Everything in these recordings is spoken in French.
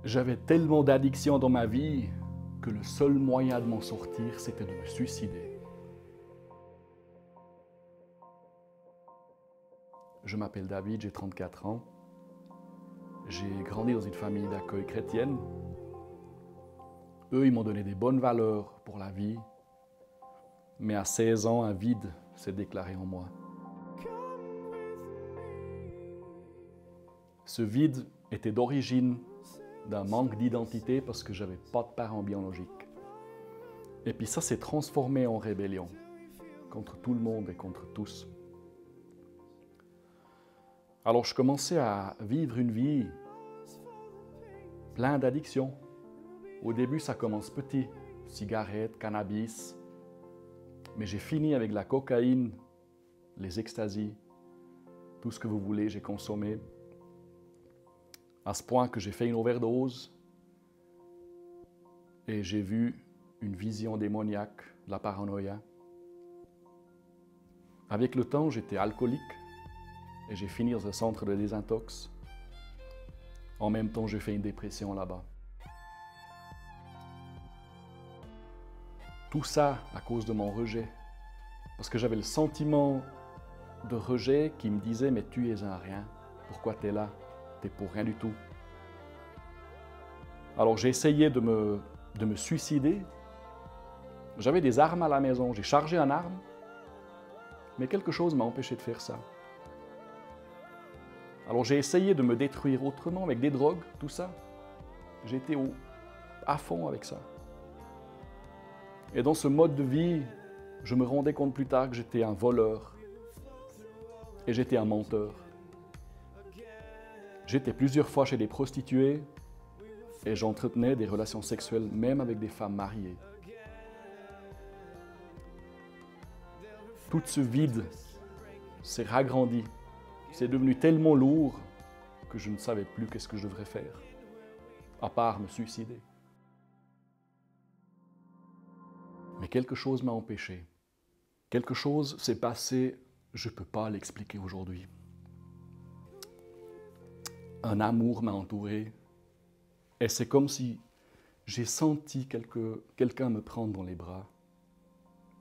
J'avais tellement d'addictions dans ma vie que le seul moyen de m'en sortir, c'était de me suicider. Je m'appelle David, j'ai 34 ans. J'ai grandi dans une famille d'accueil chrétienne. Eux, ils m'ont donné des bonnes valeurs pour la vie. Mais à 16 ans, un vide s'est déclaré en moi. Ce vide était d'origine d'un manque d'identité parce que je n'avais pas de parents biologiques. Et puis ça s'est transformé en rébellion contre tout le monde et contre tous. Alors je commençais à vivre une vie pleine d'addictions. Au début, ça commence petit, cigarettes, cannabis. Mais j'ai fini avec la cocaïne, les extasies, tout ce que vous voulez, j'ai consommé. À ce point que j'ai fait une overdose et j'ai vu une vision démoniaque, de la paranoïa. Avec le temps, j'étais alcoolique et j'ai fini dans un centre de désintox. En même temps, j'ai fait une dépression là-bas. Tout ça à cause de mon rejet. Parce que j'avais le sentiment de rejet qui me disait « Mais tu es un rien, pourquoi tu es là? Tu es pour rien du tout. » Alors j'ai essayé de me suicider. J'avais des armes à la maison, j'ai chargé une arme, mais quelque chose m'a empêché de faire ça. Alors j'ai essayé de me détruire autrement avec des drogues, tout ça. J'étais à fond avec ça. Et dans ce mode de vie, je me rendais compte plus tard que j'étais un voleur et j'étais un menteur. J'étais plusieurs fois chez des prostituées et j'entretenais des relations sexuelles même avec des femmes mariées. Tout ce vide s'est ragrandi. C'est devenu tellement lourd que je ne savais plus qu'est-ce que je devrais faire, à part me suicider. Mais quelque chose m'a empêché. Quelque chose s'est passé, je ne peux pas l'expliquer aujourd'hui. Un amour m'a entouré et c'est comme si j'ai senti quelqu'un me prendre dans les bras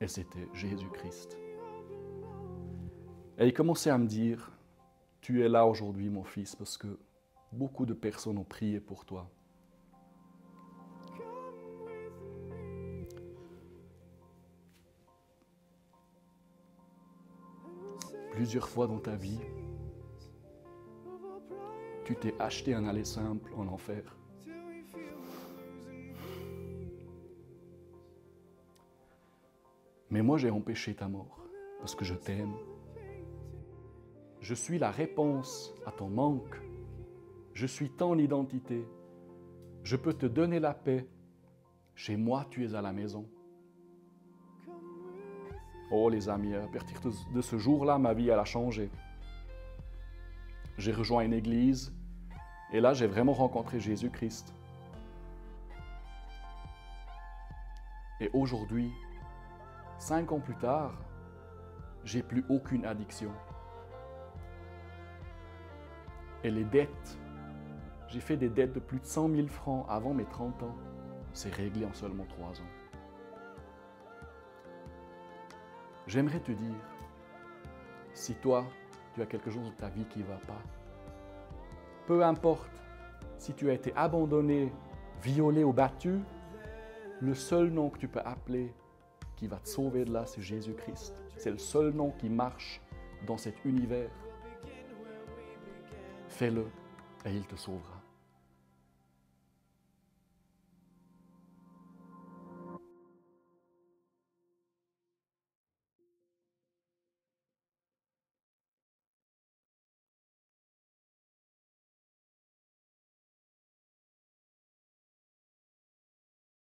et c'était Jésus-Christ. Et il commençait à me dire « Tu es là aujourd'hui, mon fils, parce que beaucoup de personnes ont prié pour toi. » Plusieurs fois dans ta vie, tu t'es acheté un aller simple en enfer. Mais moi, j'ai empêché ta mort parce que je t'aime. Je suis la réponse à ton manque. Je suis ton identité. Je peux te donner la paix. Chez moi, tu es à la maison. Oh les amis, à partir de ce jour-là, ma vie elle a changé. J'ai rejoint une église et là, j'ai vraiment rencontré Jésus-Christ. Et aujourd'hui, 5 ans plus tard, j'ai plus aucune addiction. Et les dettes, j'ai fait des dettes de plus de 100 000 francs avant mes 30 ans. C'est réglé en seulement 3 ans. J'aimerais te dire, si toi, tu as quelque chose dans ta vie qui ne va pas, peu importe si tu as été abandonné, violé ou battu, le seul nom que tu peux appeler qui va te sauver de là, c'est Jésus-Christ. C'est le seul nom qui marche dans cet univers. Fais-le et il te sauvera.